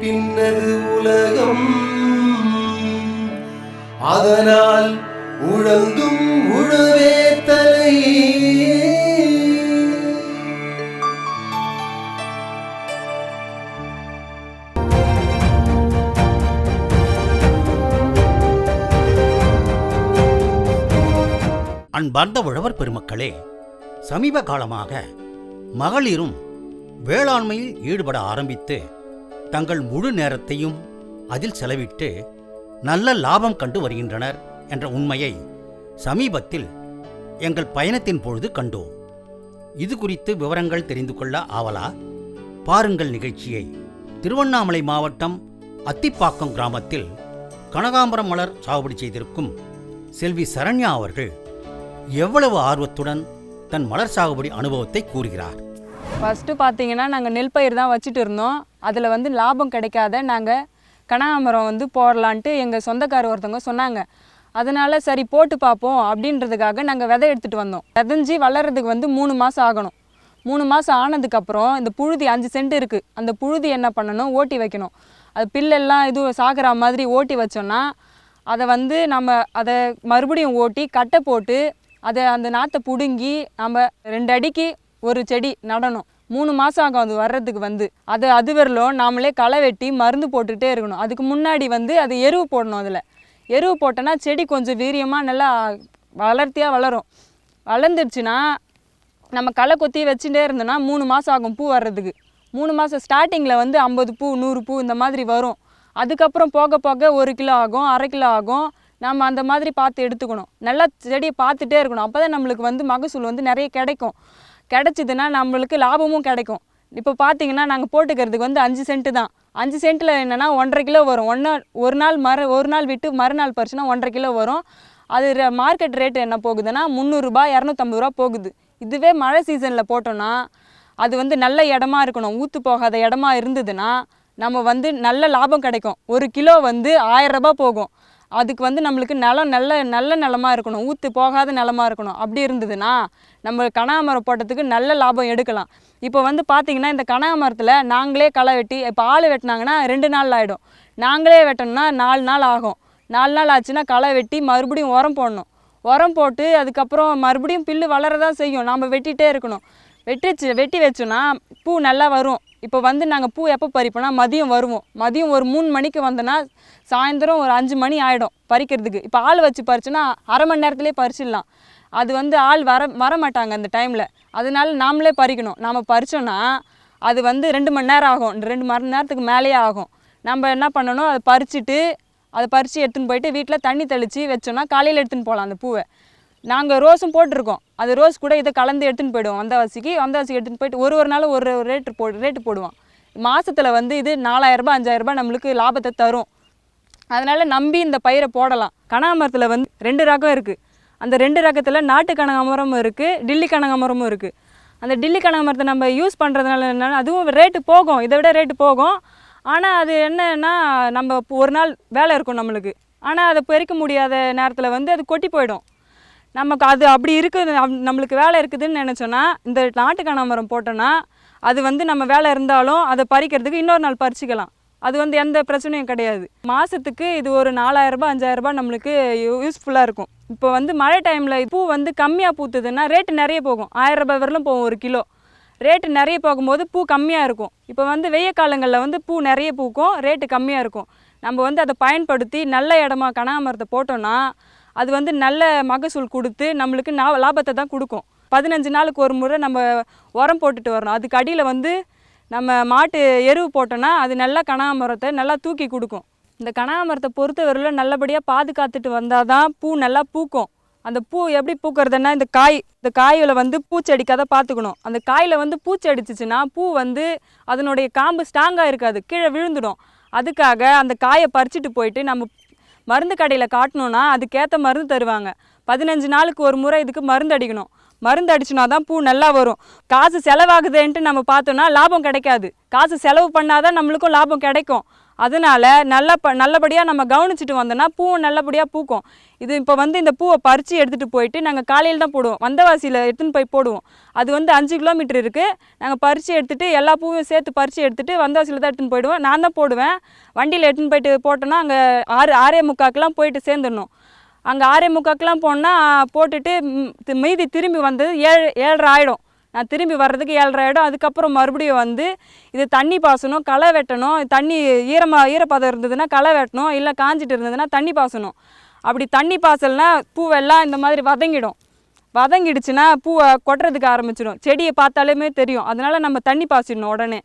பின்னது உலகம், அதனால் உழந்தும் உழவே தலை. அன்பார்ந்த உழவர் பெருமக்களே, சமீப காலமாக மகளிரும் வேளாண்மையில் ஈடுபட ஆரம்பித்து தங்கள் முழு நேரத்தையும் அதில் செலவிட்டு நல்ல லாபம் கண்டு வருகின்றனர் என்ற உண்மையை சமீபத்தில் எங்கள் பயணத்தின் பொழுது கண்டோம். இது குறித்து விவரங்கள் தெரிந்து கொள்ள ஆவலா? பாருங்கள் நிகழ்ச்சியை. திருவண்ணாமலை மாவட்டம் அத்திப்பாக்கம் கிராமத்தில் கனகாம்பரம் மலர் சாகுபடி செய்திருக்கும் செல்வி சரண்யா அவர்கள் எவ்வளவு ஆர்வத்துடன் தன் மலர் சாகுபடி அனுபவத்தை கூறுகிறார். ஃபஸ்ட்டு பார்த்தீங்கன்னா நாங்கள் நெல் பயிர் தான் வச்சுட்டு இருந்தோம். அதில் வந்து லாபம் கிடைக்காத நாங்கள் கனகாம்பரம் போடலான்ட்டு எங்கள் சொந்தக்காரர் ஒருத்தவங்க சொன்னாங்க. அதனால் சரி போட்டு பார்ப்போம் அப்படின்றதுக்காக நாங்கள் விதை எடுத்துகிட்டு வந்தோம். விதைஞ்சி வளர்கிறதுக்கு 3 மாதம் ஆகணும். 3 மாதம் ஆனதுக்கப்புறம் இந்த புழுதி 5 சென்ட் இருக்குது, அந்த புழுதி என்ன பண்ணணும், ஓட்டி வைக்கணும். அது பில்லெல்லாம் இது சாகிற மாதிரி ஓட்டி வச்சோன்னா அதை அதை மறுபடியும் ஓட்டி கட்டை போட்டு அந்த நாற்றை பிடுங்கி நம்ம 2 அடிக்கு ஒரு செடி நடணும். 3 மாதம் ஆகும் அது வர்றதுக்கு. அது வரலும் நாமளே களை வெட்டி மருந்து போட்டுகிட்டே இருக்கணும். அதுக்கு முன்னாடி அது எருவு போடணும். அதில் எருவு போட்டோன்னா செடி கொஞ்சம் வீரியமாக நல்லா வளர்த்தியாக வளரும். வளர்ந்துடுச்சுன்னா நம்ம களை கொத்தி வச்சுட்டே இருந்தோன்னா 3 மாதம் ஆகும் பூ வர்றதுக்கு. 3 மாதம் ஸ்டார்டிங்கில் 50 பூ 100 பூ இந்த மாதிரி வரும். அதுக்கப்புறம் போக போக 1 கிலோ ஆகும், 1/2 கிலோ ஆகும். நம்ம அந்த மாதிரி பார்த்து எடுத்துக்கணும். நல்லா செடியை பார்த்துட்டே இருக்கணும். அப்போ தான் நம்மளுக்கு மகசூல் நிறைய கிடைக்கும். கிடைச்சிதுன்னா நம்மளுக்கு லாபமும் கிடைக்கும். இப்போ பார்த்தீங்கன்னா நாங்கள் போட்டுக்கிறதுக்கு 5 சென்ட்டு தான். 5 சென்ட்டில் என்னென்னா 1.5 கிலோ வரும். ஒரு நாள் விட்டு மறுநாள் பறிச்சுன்னா 1.5 கிலோ வரும். அது மார்க்கெட் ரேட்டு என்ன போகுதுன்னா 300 ரூபாய் 250 ரூபா போகுது. இதுவே மழை சீசனில் போட்டோன்னா அது நல்ல இடமா இருக்கணும். ஊற்று போகாத இடமா இருந்ததுன்னா நம்ம நல்ல லாபம் கிடைக்கும். 1 கிலோ 1000 ரூபாய் போகும். அதுக்கு நம்மளுக்கு நிலம் நல்ல நிலமாக இருக்கணும், ஊற்று போகாத நிலமாக இருக்கணும். அப்படி இருந்ததுன்னா நம்ம கனகாமரம் போட்டதுக்கு நல்ல லாபம் எடுக்கலாம். இப்போ பார்த்திங்கன்னா இந்த கனகாமரத்தில் நாங்களே களை வெட்டி, இப்போ ஆள் வெட்டினாங்கன்னா 2 நாள் ஆகிடும். நாங்களே வெட்டணும்னா 4 நாள் ஆகும். 4 நாள் ஆச்சுன்னா களை வெட்டி மறுபடியும் உரம் போடணும். உரம் போட்டு அதுக்கப்புறம் மறுபடியும் பில்லு வளரதான் செய்யும். நம்ம வெட்டிகிட்டே இருக்கணும். வெட்டி வச்சோன்னா பூ நல்லா வரும். இப்போ நாங்கள் பூ எப்போ பறிப்போம்னா மதியம் வருவோம். மதியம் ஒரு 3 மணிக்கு வந்தோன்னா சாயந்தரம் ஒரு 5 மணி ஆகிடும் பறிக்கிறதுக்கு. இப்போ ஆள் வச்சு பறிச்சோன்னா அரை மணி நேரத்துலேயே பறிச்சிடலாம். அது ஆள் வர மாட்டாங்க அந்த டைமில். அதனால நாமளே பறிக்கணும். நாம் பறித்தோன்னா அது 2 மணி நேரம் ஆகும். 2 மணி நேரத்துக்கு மேலேயே ஆகும். நம்ம என்ன பண்ணணும், அதை பறித்து எடுத்துன்னு போயிட்டு வீட்டில் தண்ணி தெளித்து வச்சோன்னா காலையில் எடுத்துன்னு போகலாம் அந்த பூவை. நாங்கள் ரோஸும் போட்டிருக்கோம். அது ரோஸ் கூட இதை கலந்து எடுத்துன்னு போயிடுவோம். வந்தாவாசிக்கு எடுத்துன்னு போயிட்டு ஒரு நாள் ஒரு ரேட்டு போடுவோம். மாதத்தில் இது 4000 ரூபாய் 5000 ரூபாய் நம்மளுக்கு லாபத்தை தரும். அதனால் நம்பி இந்த பயிரை போடலாம். கனகாமரத்தில் 2 ரகம் இருக்குது. அந்த 2 ரகத்தில் நாட்டு கனகாமரமும் இருக்குது, டில்லி கனகாமரமும் இருக்குது. அந்த டில்லி கனகாமரத்தை நம்ம யூஸ் பண்ணுறதுனால என்னென்னா அதுவும் ரேட்டு போகும், இதை விட ரேட்டு போகும். ஆனால் அது என்னன்னா நம்ம ஒரு நாள் வேலை இருக்கும் நம்மளுக்கு. ஆனால் அதை பறிக்க முடியாத நேரத்தில் அது கொட்டி போயிடும். நமக்கு அது அப்படி இருக்குது, நம்மளுக்கு வேலை இருக்குதுன்னு நினச்சோன்னா இந்த நாட்டு கனகாமரம் போட்டோன்னா அது நம்ம வேலை இருந்தாலும் அதை பறிக்கிறதுக்கு இன்னொரு நாள் பறிச்சிக்கலாம். அது எந்த பிரச்சனையும் கிடையாது. மாதத்துக்கு இது ஒரு 4000 ரூபாய் 5000 ரூபாய் நம்மளுக்கு யூஸ்ஃபுல்லாக இருக்கும். இப்போ மழை டைமில் பூ கம்மியாக பூத்துதுன்னா ரேட்டு நிறைய போகும். 1000 ரூபாய் வரலும் போகும் 1 கிலோ. ரேட்டு நிறைய போகும்போது பூ கம்மியாக இருக்கும். இப்போ வெய்ய காலங்களில் பூ நிறைய பூக்கும், ரேட்டு கம்மியாக இருக்கும். நம்ம அதை பயன்படுத்தி நல்ல இடமா கனகாமரத்தை போட்டோன்னா அது நல்ல மகசூல் கொடுத்து நம்மளுக்கு லாபத்தை தான் கொடுக்கும். 15 நாளுக்கு ஒரு முறை நம்ம உரம் போட்டுட்டு வரணும். அதுக்கு அடியில் நம்ம மாட்டு எருவு போட்டோன்னா அது நல்லா கனகாமரத்தை நல்லா தூக்கி கொடுக்கும். இந்த கனகாமரத்தை பொறுத்தவரையில் நல்லபடியாக பாதுகாத்துட்டு வந்தால் தான் பூ நல்லா பூக்கும். அந்த பூ எப்படி பூக்கிறதுனா இந்த காயில் பூச்செடிக்காத பார்த்துக்கணும். அந்த காயில் பூச்செடிச்சிச்சின்னா பூ அதனுடைய காம்பு ஸ்ட்ராங்காக இருக்காது, கீழே விழுந்துடும். அதுக்காக அந்த காயை பறிச்சுட்டு போயிட்டு நம்ம மருந்து கடையில் காட்டணுன்னா அதுக்கேற்ற மருந்து தருவாங்க. 15 நாளுக்கு ஒரு முறை இதுக்கு மருந்து அடிக்கணும். மருந்து அடிச்சுனா தான் பூ நல்லா வரும். காசு செலவாகுதுன்ட்டு நம்ம பார்த்தோன்னா லாபம் கிடைக்காது. காசு செலவு பண்ணாதான் நம்மளுக்கும் லாபம் கிடைக்கும். அதனால் நல்லபடியாக நம்ம கவனிச்சிட்டு வந்தோன்னா பூவும் நல்லபடியாக பூக்கும். இது இப்போ வந்து இந்த பூவை பறித்து எடுத்துகிட்டு போயிட்டு நாங்கள் காலையில் தான் போடுவோம், வந்தவாசியில் எடுத்துன்னு போய் போடுவோம். அது வந்து 5 கிலோமீட்டர் இருக்குது. நாங்கள் பறித்து எடுத்துகிட்டு எல்லா பூவையும் சேர்த்து பறித்து எடுத்துகிட்டு வந்தவாசியில் தான் எடுத்துன்னு போயிடுவோம். நான் தான் போடுவேன். வண்டியில் எடுத்துன்னு போயிட்டு போட்டோன்னா அங்கே 6:45 போயிட்டு சேர்ந்துடணும். அங்கே 6:45 போனால் போட்டுட்டு மீதி திரும்பி வந்தது 7:30 ஆகிடும். நான் திரும்பி வர்றதுக்கு 7:30 ஆகிடும். அதுக்கப்புறம் மறுபடியும் வந்து இது தண்ணி பாசணும், களை வெட்டணும். தண்ணி ஈரப்பதம் இருந்ததுன்னா களை வெட்டணும், இல்லை காஞ்சிட்டு இருந்ததுன்னா தண்ணி பாசணும். அப்படி தண்ணி பாசல்னா பூவெல்லாம் இந்த மாதிரி வதங்கிடுச்சுன்னா பூவை கொட்டுறதுக்கு ஆரம்பிச்சிடும். செடியை பார்த்தாலுமே தெரியும். அதனால் நம்ம தண்ணி பாசிடணும் உடனே.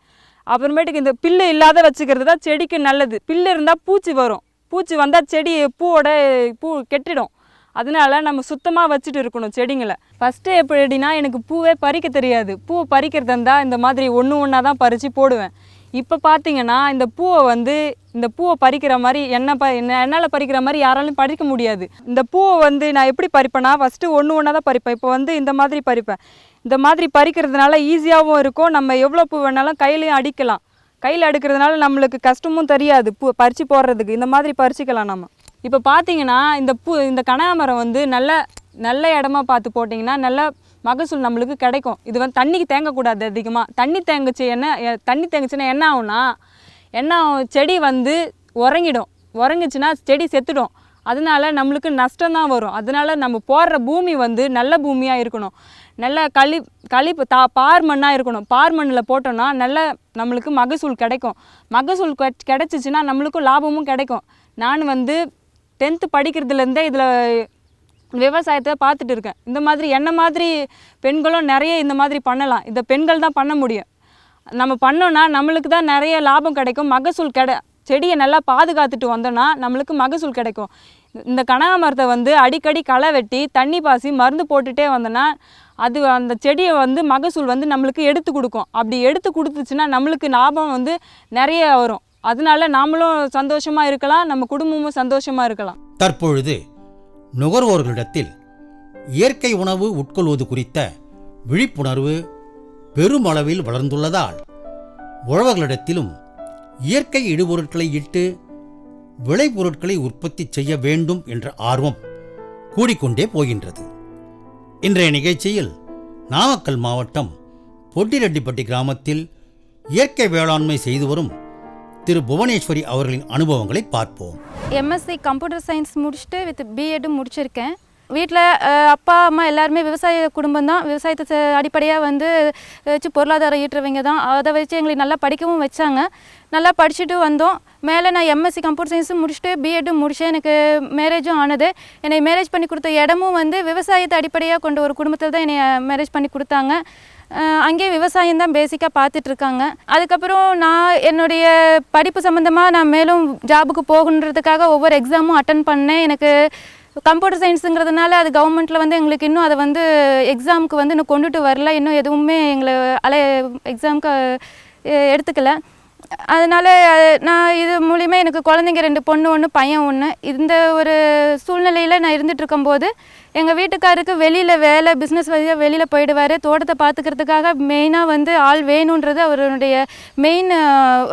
அப்புறமேட்டுக்கு இந்த பில்லு இல்லாத வச்சுக்கிறது தான் செடிக்கு நல்லது. பில்லு இருந்தால் பூச்சி வரும். பூச்சி வந்தால் செடி பூ கெட்டிடும். அதனால நம்ம சுத்தமாக வச்சுட்டு இருக்கணும் செடிங்களை. ஃபஸ்ட்டு எப்படின்னா எனக்கு பூவே பறிக்க தெரியாது. பூவை பறிக்கிறது இருந்தால் இந்த மாதிரி ஒன்றா தான் பறித்து போடுவேன். இப்போ பார்த்தீங்கன்னா இந்த பூவை பறிக்கிற மாதிரி என்னால் பறிக்கிற மாதிரி யாராலும் பறிக்க முடியாது. இந்த பூவை வந்து நான் எப்படி பறிப்பேன்னா ஃபஸ்ட்டு ஒன்றா தான் பறிப்பேன். இப்போ வந்து இந்த மாதிரி பறிப்பேன். இந்த மாதிரி பறிக்கிறதுனால ஈஸியாகவும் இருக்கும். நம்ம எவ்வளோ பூ வேணாலும் கையிலையும் அடிக்கலாம். கையில் அடுக்கிறதுனால நம்மளுக்கு கஷ்டமும் தெரியாது. பூ பறித்து போடுறதுக்கு இந்த மாதிரி பறிச்சிக்கலாம் நம்ம. இப்போ பார்த்தீங்கன்னா இந்த கனகாமரம் வந்து நல்ல இடமா பார்த்து போட்டிங்கன்னா நல்ல மகசூல் நம்மளுக்கு கிடைக்கும். இது வந்து தண்ணிக்கு தேங்கக்கூடாது அதிகமாக. தண்ணி தேங்குச்சுன்னா என்ன ஆகும்னா செடி வந்து உறங்கிச்சுன்னா செடி செத்துடும். அதனால நம்மளுக்கு நஷ்டம்தான் வரும். அதனால நம்ம போடுற பூமி வந்து நல்ல பூமியாக இருக்கணும். நல்ல பார் மண்ணாக இருக்கணும். பார் மண்ணில் போட்டோன்னா நம்மளுக்கு மகசூல் கிடைக்கும். மகசூல் கிடைச்சிச்சின்னா நம்மளுக்கும் லாபமும் கிடைக்கும். நான் வந்து 10th படிக்கிறதுலேருந்தே இதில் விவசாயத்தை பார்த்துட்டு இருக்கேன். இந்த மாதிரி என்ன மாதிரி பெண்களும் நிறைய இந்த மாதிரி பண்ணலாம். இதை பெண்கள் தான் பண்ண முடியும். நம்ம பண்ணோன்னா நம்மளுக்கு தான் நிறைய லாபம் கிடைக்கும். மகசூல் செடியை நல்லா பாதுகாத்துட்டு வந்தோன்னா நம்மளுக்கு மகசூல் கிடைக்கும். இந்த கனகாமரத்தை வந்து அடிக்கடி களை வெட்டி தண்ணி பாசி மருந்து போட்டுகிட்டே வந்தோன்னா அந்த செடியை வந்து மகசூல் வந்து நம்மளுக்கு எடுத்து கொடுக்கும். அப்படி எடுத்து கொடுத்துச்சுன்னா நம்மளுக்கு லாபம் வந்து நிறைய வரும். அதனால நாமளும் சந்தோஷமாக இருக்கலாம், நம்ம குடும்பமும் சந்தோஷமாக இருக்கலாம். தற்பொழுது நுகர்வோர்களிடத்தில் இயற்கை உணவு உட்கொள்வது குறித்த விழிப்புணர்வு பெருமளவில் வளர்ந்துள்ளதால் உழவர்களிடத்திலும் இயற்கை இடுபொருட்களை இட்டு விளைபொருட்களை உற்பத்தி செய்ய வேண்டும் என்ற ஆர்வம் கூடிக்கொண்டே போகின்றது. இன்றைய நிகழ்ச்சியில் நாமக்கல் மாவட்டம் பொட்டிரெட்டிப்பட்டி கிராமத்தில் இயற்கை வேளாண்மை செய்து வரும் திரு புவனேஸ்வரி அவர்களின் அனுபவங்களை பார்ப்போம். எம்எஸ்சி கம்ப்யூட்டர் சயின்ஸ் முடிச்சுட்டு வித் பிஎட்டும் முடிச்சிருக்கேன். வீட்டில் அப்பா அம்மா எல்லாருமே விவசாய குடும்பம் தான். விவசாயத்தை அடிப்படையாக வந்து வச்சு பொருளாதாரம் ஈட்டுறவங்க தான். அதை வச்சு எங்களுக்கு நல்லா படிக்கவும் வச்சாங்க. நல்லா படிச்சுட்டு வந்தோம். மேலே நான் எம்எஸ்சி கம்ப்யூட்டர் சயின்ஸும் முடிச்சுட்டு பிஎட்டும் முடித்தேன். எனக்கு மேரேஜும் ஆனது. என்னை மேரேஜ் பண்ணி கொடுத்த இடமும் வந்து விவசாயத்தை அடிப்படையாக கொண்ட ஒரு குடும்பத்தில் தான் என்னை மேரேஜ் பண்ணி கொடுத்தாங்க. அங்கேயே விவசாயம் தான் பேசிக்காக பார்த்துட்ருக்காங்க. அதுக்கப்புறம் நான் என்னுடைய படிப்பு சம்மந்தமாக நான் மேலும் ஜாபுக்கு போகணுன்றதுக்காக ஒவ்வொரு எக்ஸாமும் அட்டன் பண்ணேன். எனக்கு கம்ப்யூட்டர் சயின்ஸுங்கிறதுனால அது கவர்மெண்ட்டில் வந்து எங்களுக்கு இன்னும் அதை வந்து எக்ஸாமுக்கு வந்து இன்னும் கொண்டுட்டு வரல. இன்னும் எதுவுமே எங்களை எக்ஸாமுக்கு எடுத்துக்கல. அதனால் நான் இது மூலிமா எனக்கு குழந்தைங்க 2 பொண்ணு 1 பையன் 1. இந்த ஒரு சூழ்நிலையில் நான் இருந்துகிட்ருக்கும்போது எங்கள் வீட்டுக்காருக்கு வெளியில் வேலை பிஸ்னஸ் வழியாக வெளியில் போயிடுவார். தோட்டத்தை பார்த்துக்கிறதுக்காக மெயினாக வந்து ஆள் வேணுன்றது அவருடைய மெயின்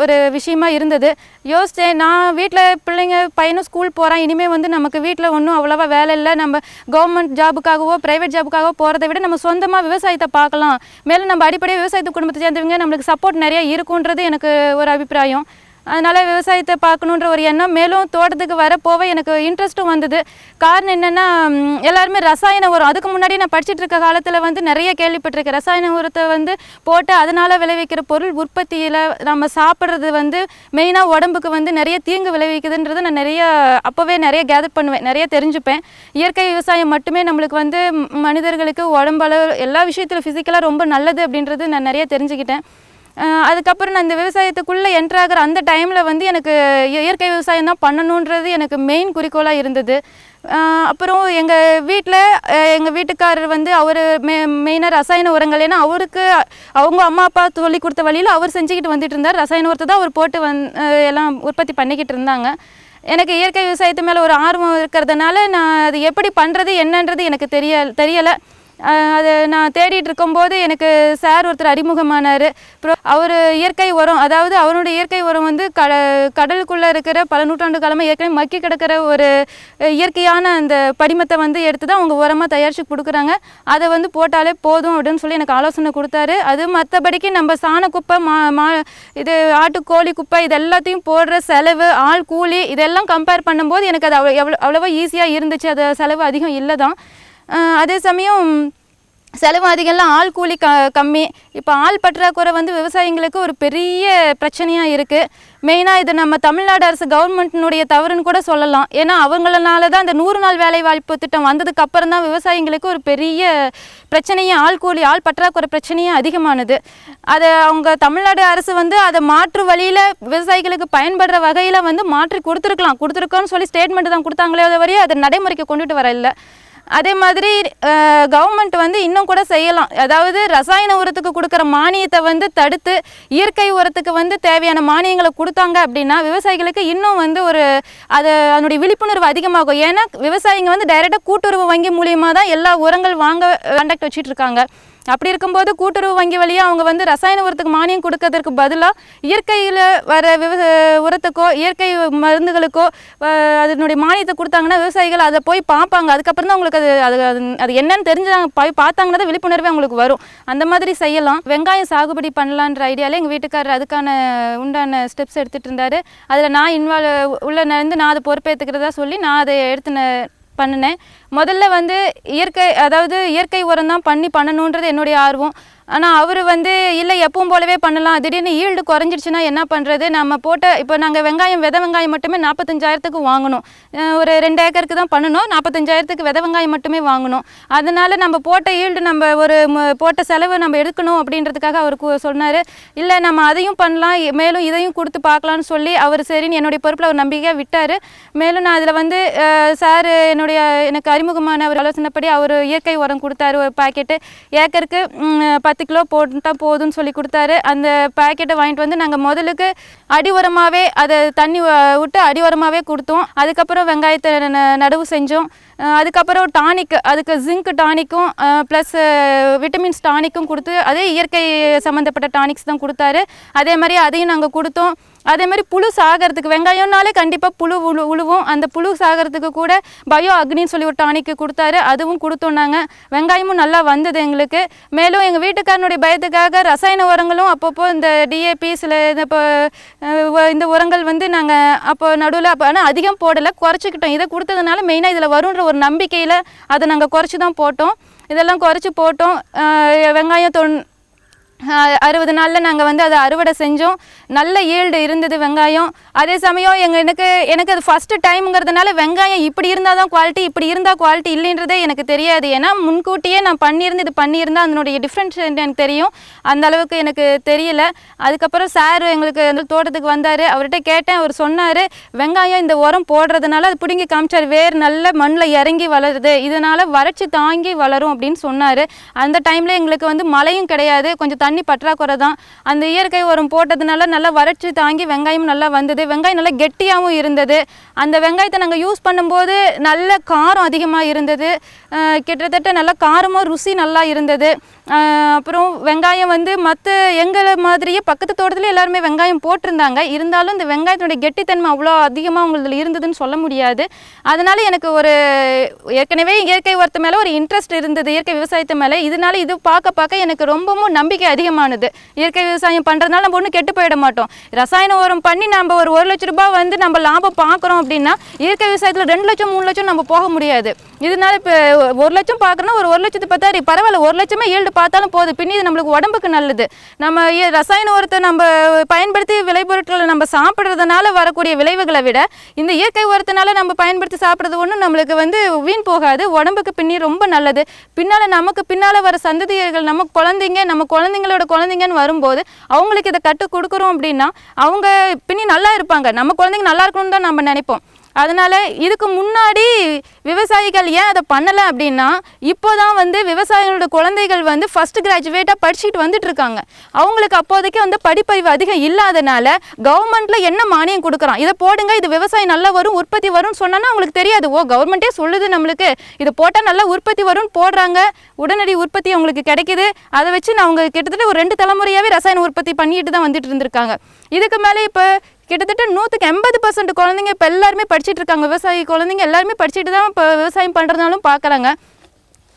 ஒரு விஷயமா இருந்தது. யோசித்தேன், நான் வீட்டில் பிள்ளைங்க பையனும் ஸ்கூல் போகிறான். இனிமேல் வந்து நமக்கு வீட்டில் ஒன்றும் அவ்வளோவா வேலை இல்லை. நம்ம கவர்மெண்ட் ஜாபுக்காகவோ ப்ரைவேட் ஜாபுக்காகவோ போகிறத விட நம்ம சொந்தமாக விவசாயத்தை பார்க்கலாம். மேலும் நம்ம அடிப்படையாக விவசாயத்து குடும்பத்தை சேர்ந்தவங்க நம்மளுக்கு சப்போர்ட் நிறையா இருக்குன்றது எனக்கு ஒரு அபிப்பிராயம். அதனால் விவசாயத்தை பார்க்கணுன்ற ஒரு எண்ணம். மேலும் தோட்டத்துக்கு வரப்போவே எனக்கு இன்ட்ரெஸ்ட்டும் வந்தது. காரணம் என்னென்னா எல்லாருமே ரசாயன உரம், அதுக்கு முன்னாடி நான் படிச்சுட்டு இருக்க காலத்தில் வந்து நிறைய கேள்விப்பட்டிருக்கேன். ரசாயன உரத்தை வந்து போட்டு அதனால் விளைவிக்கிற பொருள் உற்பத்தியில் நம்ம சாப்பிட்றது வந்து மெயினாக உடம்புக்கு வந்து நிறைய தீங்கு விளைவிக்குதுன்றது நான் அப்போவே நிறைய கேதர் பண்ணுவேன், நிறைய தெரிஞ்சுப்பேன். இயற்கை விவசாயம் மட்டுமே நம்மளுக்கு வந்து மனிதர்களுக்கு உடம்பளவு எல்லா விஷயத்திலும் ஃபிசிக்கலாக ரொம்ப நல்லது அப்படின்றது நான் நிறைய தெரிஞ்சுக்கிட்டேன். அதுக்கப்புறம் நான் இந்த விவசாயத்துக்குள்ளே என்ட்ராகிற அந்த டைமில் வந்து எனக்கு இயற்கை விவசாயம் தான் பண்ணணுன்றது எனக்கு மெயின் குறிக்கோளாக இருந்தது. அப்புறம் எங்கள் வீட்டுக்காரர் வந்து அவர் மெயினாக ரசாயன உரங்கள், ஏன்னா அவருக்கு அவங்க அம்மா அப்பா சொல்லி கொடுத்த வழியில் அவர் செஞ்சுக்கிட்டு வந்துட்டு இருந்தார். ரசாயன உரத்தை தான் அவர் போட்டு எல்லாம் உற்பத்தி பண்ணிக்கிட்டு இருந்தாங்க. எனக்கு இயற்கை விவசாயத்து மேலே ஒரு ஆர்வம் இருக்கிறதுனால நான் அது எப்படி பண்ணுறது என்னன்றது எனக்கு தெரியலை. அதை நான் தேடிட்டு இருக்கும்போது எனக்கு சார் ஒருத்தர் அறிமுகமானார். அப்புறம் அவர் இயற்கை உரம், அதாவது அவருடைய இயற்கை உரம் வந்து கடலுக்குள்ளே இருக்கிற பல நூற்றாண்டு காலமாக ஏற்கனவே மக்கி கிடக்கிற ஒரு இயற்கையான அந்த படிமத்தை வந்து எடுத்து தான் அவங்க உரமாக தயாரித்து கொடுக்குறாங்க. அதை வந்து போட்டாலே போதும் அப்படின்னு சொல்லி எனக்கு ஆலோசனை கொடுத்தாரு. அது மற்றபடிக்கு நம்ம சாண குப்பை, இது ஆட்டுக்கோழி குப்பை, இது எல்லாத்தையும் போடுற செலவு, ஆள் கூலி, இதெல்லாம் கம்பேர் பண்ணும்போது எனக்கு அது அவ்வளோவா ஈஸியாக இருந்துச்சு. அது செலவு அதிகம் இல்லை தான். அதே சமயம் செலவு அதிகம்லாம், ஆள் கூலி கம்மி. இப்போ ஆள் பற்றாக்குறை வந்து விவசாயிங்களுக்கு ஒரு பெரிய பிரச்சனையாக இருக்குது. மெயினாக இது நம்ம தமிழ்நாடு அரசு கவர்மெண்ட்டினுடைய தவறுன்னு கூட சொல்லலாம். ஏன்னா அவங்களனால தான் இந்த 100 நாள் வேலைவாய்ப்பு திட்டம் வந்ததுக்கு அப்புறம் தான் விவசாயிங்களுக்கு ஒரு பெரிய பிரச்சனையே, ஆள் பற்றாக்குறை பிரச்சனையே அதிகமானது. அதை அவங்க தமிழ்நாடு அரசு வந்து அதை மாற்று வழியில் விவசாயிகளுக்கு பயன்படுற வகையில் வந்து மாற்றி கொடுத்துருக்கோன்னு சொல்லி ஸ்டேட்மெண்ட் தான் கொடுத்தாங்களே தவிர அதை நடைமுறைக்கு கொண்டுட்டு வர இல்லை. அதே மாதிரி கவர்மெண்ட் வந்து இன்னும் கூட செய்யலாம். அதாவது ரசாயன உரத்துக்கு கொடுக்குற மானியத்தை வந்து தடுத்து இயற்கை உரத்துக்கு வந்து தேவையான மானியங்களை கொடுத்தாங்க அப்படின்னா விவசாயிகளுக்கு இன்னும் வந்து அதனுடைய விழிப்புணர்வு அதிகமாகும். ஏன்னா விவசாயிங்க வந்து டைரெக்டாக கூட்டுறவு வங்கி மூலியமாக தான் எல்லா உரங்கள் வாங்க கான்டாக்ட் வச்சுட்டு இருக்காங்க. அப்படி இருக்கும்போது கூட்டுறவு வங்கி வழியாக அவங்க வந்து ரசாயன உரத்துக்கு மானியம் கொடுக்கறதுக்கு பதிலாக இயற்கையில் வர உரத்துக்கோ இயற்கை மருந்துகளுக்கோ அதனுடைய மானியத்தை கொடுத்தாங்கன்னா விவசாயிகள் அதை போய் பார்ப்பாங்க. அதுக்கப்புறம் தான் அவங்களுக்கு அது என்னன்னு தெரிஞ்சாங்க போய் பார்த்தாங்கன்னா தான் விழிப்புணர்வே அவங்களுக்கு வரும். அந்த மாதிரி செய்யலாம். வெங்காயம் சாகுபடி பண்ணலான்ற ஐடியாவில் எங்கள் வீட்டுக்காரர் அதுக்கான உண்டான ஸ்டெப்ஸ் எடுத்துகிட்டு இருந்தார். அதில் நான் உள்ள நடந்து நான் அதை பொறுப்பேற்றுக்கிறதா சொல்லி நான் அதை பண்ணினேன். முதல்ல வந்து இயற்கை உரம் தான் பண்ணணுன்றது என்னுடைய ஆர்வம். ஆனால் அவர் வந்து இல்லை எப்பவும் போலவே பண்ணலாம், திடீர்னு ஈல்டு குறைஞ்சிடுச்சுன்னா என்ன பண்ணுறது, நம்ம இப்போ நாங்கள் விதை வெங்காயம் மட்டுமே 45,000க்கு வாங்கணும். ஒரு 2 ஏக்கருக்கு தான் பண்ணணும், 45,000க்கு விதை வெங்காயம் மட்டுமே வாங்கணும். அதனால் நம்ம போட்ட ஈல்டு போட்ட செலவு நம்ம எடுக்கணும் அப்படின்றதுக்காக அவர் சொன்னார். இல்லை நம்ம அதையும் பண்ணலாம், மேலும் இதையும் கொடுத்து பார்க்கலான்னு சொல்லி அவர் சரின்னு என்னுடைய பொறுப்பில் அவர் நம்பிக்கையாக விட்டார். மேலும் நான் அதில் வந்து சார் எனக்கு அறிமுகமான ஒரு ஆலோசனைப்படி அவர் இயற்கை உரம் கொடுத்தாரு. ஒரு பாக்கெட்டு ஏக்கருக்கு 10 கிலோ போட்டால் போதும்னு சொல்லி கொடுத்தாரு. அந்த பேக்கெட்டை வாங்கிட்டு வந்து நாங்கள் முதலுக்கு அடி உரமாகவே அதை தண்ணி விட்டு அடி உரமாகவே கொடுத்தோம். அதுக்கப்புறம் வெங்காயத்தை நடவு செஞ்சோம். அதுக்கப்புறம் அதுக்கு ஜிங்க் டானிக்கும் ப்ளஸ் விட்டமின்ஸ் டானிக்கும் கொடுத்து, அதே இயற்கை சம்மந்தப்பட்ட டானிக்ஸ் தான் கொடுத்தாரு. அதே மாதிரி அதையும் நாங்கள் கொடுத்தோம். அதே மாதிரி புழு சாகிறதுக்கு, வெங்காயம்னாலே கண்டிப்பாக புழு உழுவும், அந்த புழு சாகிறதுக்கு கூட பயோ அக்னின்னு சொல்லி ஒரு டானிக்கு கொடுத்தாரு. அதுவும் கொடுத்தோம் நாங்கள். வெங்காயமும் நல்லா வந்தது எங்களுக்கு. மேலும் எங்கள் வீட்டுக்காரனுடைய பயத்துக்காக ரசாயன உரங்களும் அப்பப்போ இந்த டிஏபி சில இந்த உரங்கள் வந்து நாங்கள் அப்போ நடுவில் ஆனால் அதிகம் போடலை, குறைச்சிக்கிட்டோம். இதை கொடுத்ததுனால மெயினாக இதில் வருன்ற ஒரு நம்பிக்கையில் அதை நாங்கள் குறைச்சி தான் போட்டோம். இதெல்லாம் குறைச்சி போட்டோம். வெங்காயம் 60 நாளில் நாங்கள் வந்து அதை அறுவடை செஞ்சோம். நல்ல ஈல்டு இருந்தது வெங்காயம். அதே சமயம் எனக்கு அது ஃபஸ்ட்டு டைமுங்கிறதுனால வெங்காயம் இப்படி இருந்தால் தான் குவாலிட்டி, இப்படி இருந்தால் குவாலிட்டி இல்லைன்றதே எனக்கு தெரியாது. ஏன்னா முன்கூட்டியே நான் பண்ணியிருந்தால் அதனுடைய டிஃப்ரென்ஸ் எனக்கு தெரியும். அந்த அளவுக்கு எனக்கு தெரியல. அதுக்கப்புறம் சார் எங்களுக்கு அந்த தோட்டத்துக்கு வந்தார். அவர்கிட்ட கேட்டேன். அவர் சொன்னார், வெங்காயம் இந்த உரம் போடுறதுனால அது பிடுங்கி காமிச்சார், வேர் நல்ல மண்ணில் இறங்கி வளருது, இதனால் வறட்சி தாங்கி வளரும் அப்படின்னு சொன்னார். அந்த டைமில் எங்களுக்கு வந்து மழையும் கிடையாது, கொஞ்சம் தண்ணி பற்றாக்குறை தான். அந்த இயற்கை உரம் போட்டதுனால நல்லா வறட்சி தாங்கி வெங்காயம் நல்லா வந்தது. வெங்காயம் நல்லா கெட்டியாகவும் இருந்தது. அந்த வெங்காயத்தை நாங்கள் யூஸ் பண்ணும்போது நல்ல காரம் அதிகமாக இருந்தது. கிட்டத்தட்ட நல்லா காரமாக ருசி நல்லா இருந்தது. அப்புறம் வெங்காயம் வந்து எங்களை மாதிரியே பக்கத்து தோட்டத்தில் எல்லாருமே வெங்காயம் போட்டிருந்தாங்க. இருந்தாலும் இந்த வெங்காயத்தினுடைய கெட்டித்தன்மை அவ்வளோ அதிகமாக உங்களுக்கு இருந்ததுன்னு சொல்ல முடியாது. அதனால் எனக்கு ஏற்கனவே இயற்கை உரத்து மேலே ஒரு இன்ட்ரெஸ்ட் இருந்தது, இயற்கை விவசாயத்து மேலே. இது பார்க்க எனக்கு ரொம்பவும் நம்பிக்கை அதிகமானது. இயற்கை விவசாயம் பண்ணுறதுனால நம்ம ஒன்றும் கெட்டு போயிட மாட்டோம். ரசாயன உரம் பண்ணி நம்ம ஒரு 1 லட்ச ரூபாய் வந்து நம்ம லாபம் பார்க்குறோம் அப்படின்னா இயற்கை விவசாயத்தில் 2 லட்சம் 3 லட்சம் நம்ம போக முடியாது. இதனால இப்போ 1 லட்சம் பார்க்குறோன்னா ஒரு 1,10,000 பரவாயில்ல, 1 லட்சமே ஈல்டு பார்த்தாலும் போதும். பின்னி இது நம்மளுக்கு உடம்புக்கு நல்லது. நம்ம ரசாயன உரத்தை நம்ம பயன்படுத்தி விளைபொருட்களை நம்ம சாப்பிட்றதுனால வரக்கூடிய விளைவுகளை விட இந்த இயற்கை உரத்தினால நம்ம பயன்படுத்தி சாப்பிட்றது ஒன்றும் நம்மளுக்கு வந்து வீண் போகாது, உடம்புக்கு பின்னி ரொம்ப நல்லது. நமக்கு பின்னால் வர சந்ததியர்கள், நம்ம குழந்தைங்களோட குழந்தைங்கன்னு வரும்போது அவங்களுக்கு இதை கற்றுக் கொடுக்குறோம் அப்படின்னா அவங்க பின்னி நல்லா இருப்பாங்க. நம்ம குழந்தைங்க நல்லா இருக்கணும்னு தான் நம்ம நினைப்போம். அதனால் இதுக்கு முன்னாடி விவசாயிகள் ஏன் அதை பண்ணலை அப்படின்னா இப்போ தான் வந்து விவசாயிகளோட குழந்தைகள் வந்து ஃபஸ்ட் கிராஜுவேட்டாக படிச்சுட்டு வந்துட்டு இருக்காங்க. அவங்களுக்கு அப்போதைக்கு வந்து படிப்பறிவு அதிகம் இல்லாதனால கவர்மெண்ட்டில் என்ன மானியம் கொடுக்குறான், இதை போடுங்க, இது விவசாயம் நல்லா வரும், உற்பத்தி வரும்னு சொன்னான்னா அவங்களுக்கு தெரியாது. கவர்மெண்ட்டே சொல்லுது நம்மளுக்கு இதை போட்டால் நல்லா உற்பத்தி வரும்னு போடுறாங்க, உடனடி உற்பத்தி அவங்களுக்கு கிடைக்குது. அதை வச்சு அவங்க கிட்டத்தட்ட ஒரு 2 தலைமுறையாகவே ரசாயன உற்பத்தி பண்ணிட்டு தான் வந்துட்டு இருந்திருக்காங்க. இதுக்கு மேலே இப்போ கிட்டத்தட்ட 100% குழந்தைங்க இப்போ எல்லாருமே படிச்சுட்டு இருக்காங்க. விவசாயி குழந்தைங்க எல்லாருமே படிச்சுட்டு தான் இப்போ விவசாயம் பண்ணுறதுனாலும் பார்க்குறாங்க.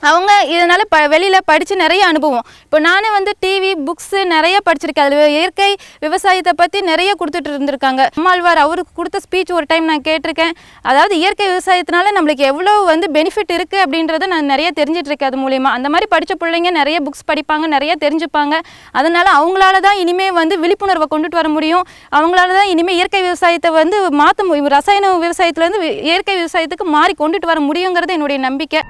அவங்க இதனால் வெளியில் படித்து நிறைய அனுபவம். இப்போ நானே வந்து டிவி புக்ஸு நிறைய படிச்சிருக்கேன். அதில் இயற்கை விவசாயத்தை பற்றி நிறைய கொடுத்துட்டு இருந்திருக்காங்க. நம்மாழ்வார் அவருக்கு கொடுத்த ஸ்பீச் ஒரு டைம் நான் கேட்டிருக்கேன். அதாவது இயற்கை விவசாயத்தினால நம்மளுக்கு எவ்வளோ வந்து பெனிஃபிட் இருக்குது அப்படின்றத நான் நிறைய தெரிஞ்சிட்ருக்கேன் அது மூலிமா. அந்த மாதிரி படித்த பிள்ளைங்க நிறைய புக்ஸ் படிப்பாங்க, நிறைய தெரிஞ்சுப்பாங்க. அதனால் அவங்களால தான் இனிமேல் வந்து விழிப்புணர்வை கொண்டுட்டு வர முடியும். அவங்களால தான் இனிமேல் இயற்கை விவசாயத்தை வந்து மாற்ற முடியும். ரசாயன விவசாயத்துலேருந்து இயற்கை விவசாயத்துக்கு மாறி கொண்டுட்டு வர முடியுங்கிறது என்னுடைய நம்பிக்கை.